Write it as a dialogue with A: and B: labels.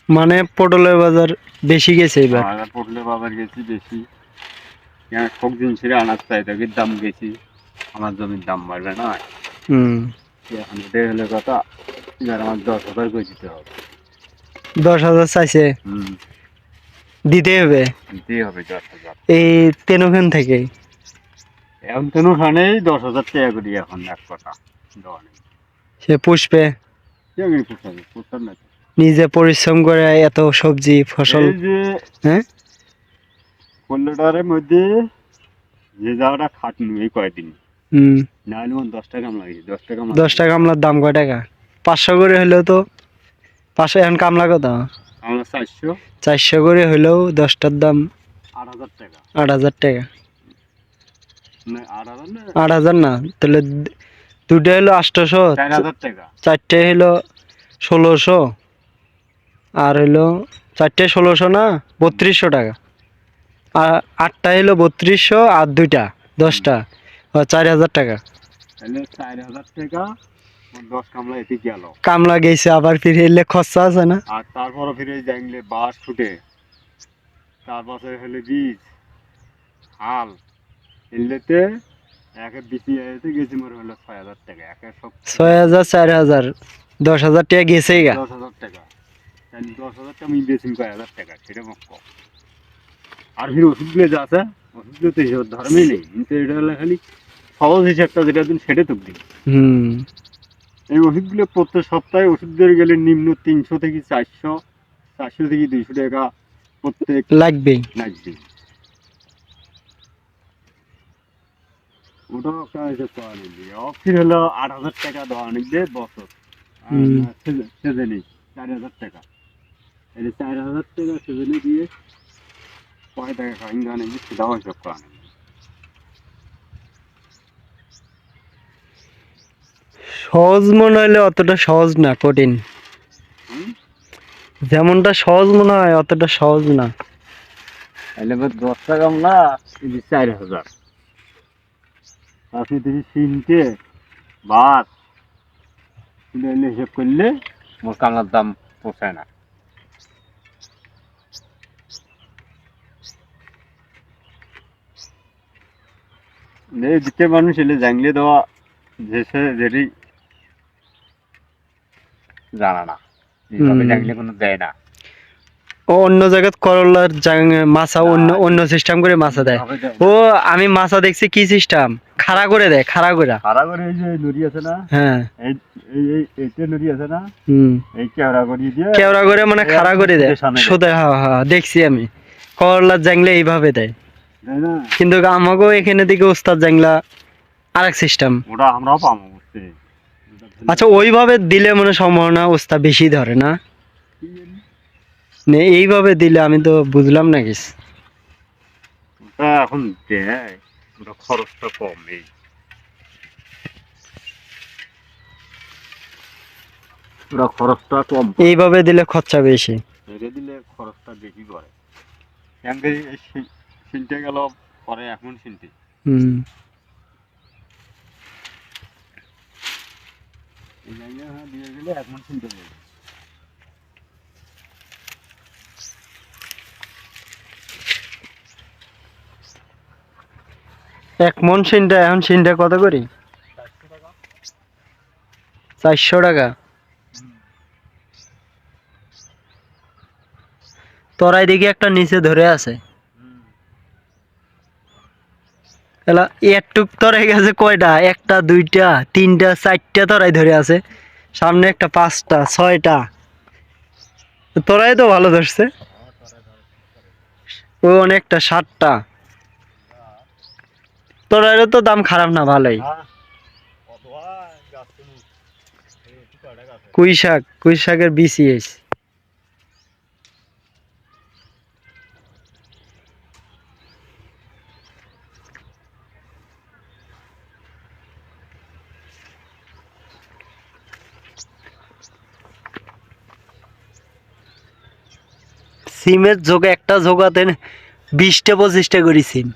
A: মানে পটলের বাজার বেশি গেছে এবার।
B: পটলের বাজার গেছি বেশি, সব জিনিসের আনাজ চাহিদা দাম বেশি, আমার জমির দাম বাড়বে না। এখন এটাই হলে কথা, এবার আমার 10,000 করে দিতে হবে।
A: 10,000 চাইছে, দিতে হবে।
B: দিতেই হবে 10,000।
A: এই তেনখান থেকে
B: এখন কেন খানেই 10,000 টাকা করি এখন এক কথা দেওয়া নেই।
A: সে পুষবে,
B: কেমনি পোষাবে? পোষার না তো।
A: নিজে পরিশ্রম করে এত সবজি ফসল।
B: এই যে
A: হ্যাঁ,
B: ষোলোটার মধ্যে যে জায়গাটা খাটনি এই কয়দিন,
A: হুম,
B: না হলে 10 টাকা কামলা গেছে, 10 টাকা
A: 10 টাকা কামলার দাম কয় টাকা? 500 করে হলেও তো, 500 এখন কামলা কত?
B: আমরা 400।
A: 400 করে হলেও 10টার দাম
B: 8,000 টাকা।
A: 8,000 টাকা।
B: না 8,000 না,
A: 8,000 না, তাহলে দুটো হলো 800,
B: 4,000 টাকা।
A: চারটে হলো 1,600, আর হলো চারটে 1,600 না, 3,200 টাকা। আর 8টা হলো 3,200, আর 2টা 10টা 4,000 টাকা।
B: তাহলে 4,000 টাকা 10 কামলা এতে গেল।
A: কামলা গেছে, আবার ফিরে এলে খরচা আছে না?
B: আর তারপরে ফিরে জানলে বাঁশ ফুটে, তারপরে হলে বীজ, হাল, এলেতে একে বিচি এতে গেছি মনে হলো 6,000 টাকা। একে সব
A: 6,000, 4,000, 10,000 টাকা গেছেই গা।
B: 10,000 টাকা। তাহলে 10,000 টাকা আমি বেশি 5,000 টাকা, সেটা মোক কম। আর ফির ওষুধগুলো যা আছে, ওষুধগুলো তো হিসাব ধর্মই নেই, কিন্তু এটা হলে খালি সহজ হিসাবটা যেটা দিন সেটা তো দিন। এই ওষুধগুলো প্রত্যেক সপ্তাহে ওষুধ দিয়ে গেলে নিম্ন 300 থেকে 400, 400 থেকে 200 টাকা প্রত্যেক
A: লাগবেই।
B: ওটাও একটা হিসাব করা নিবি। ফির হলো 8,000 টাকা দেওয়া নিবে বছর সেজেনি 4,000 টাকা। এই 4,000 টাকা সেজেনি দিয়ে কয় টাকা খাইন দেওয়া নিবি সেটাও হিসাব করা নিবি।
A: সহজ মনে হলে অতটা সহজ না, কঠিন। যেমনটা সহজ মনে হয় অতটা সহজ না।
B: তাহলে 10 টাকা কামলা 4,000, আপনি যদি 3টে ভাত হিসেব করলে মোর কামলার দাম পোষায় না। দিতে মানুষ এলে জানলে দেওয়া যেটি জানা না, জানলে কোনো দেয় না।
A: অন্য জায়গায় করলার মাছা অন্য সিস্টেম করে মাছা দেয়। ও আমি মাছা দেখছি কি সিস্টেম, খাড়া করে দেয়, খাড়া করে।
B: এই যে নুড়ি আছে না,
A: হ্যাঁ,
B: এইটা নুড়ি আছে না,
A: হুম,
B: এই কেওড়া করে দিয়ে
A: কেওড়া করে মানে খাড়া করে দেয় সোজা। হ্যাঁ, দেখছি আমি করলার জাংলে এইভাবে দেয়, কিন্তু আমাকেও এখানে দিকে ওস্তাদ জাংলা আরেক সিস্টেম।
B: ওটা আমরাও পাবো বুঝতে।
A: আচ্ছা, ওইভাবে দিলে মনে সম্ভাবনা ওস্তাদ বেশি ধরে না? এইভাবে দিলে আমি তো বুঝলাম না কিছু।
B: ওটা এখন দেয়, ওটা খরচটা কম। ওটা খরচটা কম,
A: এইভাবে দিলে খরচা বেশি।
B: এটা দিলে খরচটা বেশি করে। সিনটে গেল পরে এখন সিনটি দিয়ে গেলে এখন সিনটে যাবে।
A: এক মন সিনটা এখন সিনটা কত করি? 400 টাকা। তোরাই দেখি একটা নিচে ধরে আছে, এলা একটুক তরাই গেছে কয়টা? একটা, দুইটা, তিনটা, চারটা তরাই ধরে আছে, সামনে একটা 5টা, 6টা। তোরাই তো ভালো ধরছে। ও অনেকটা 7টা। তোরাইরও তো দাম খারাপ না, ভালোই। কুই শাকের বিচি এসে সিমের যোগে একটা জোগাতে 20টা 25টা করি সিম।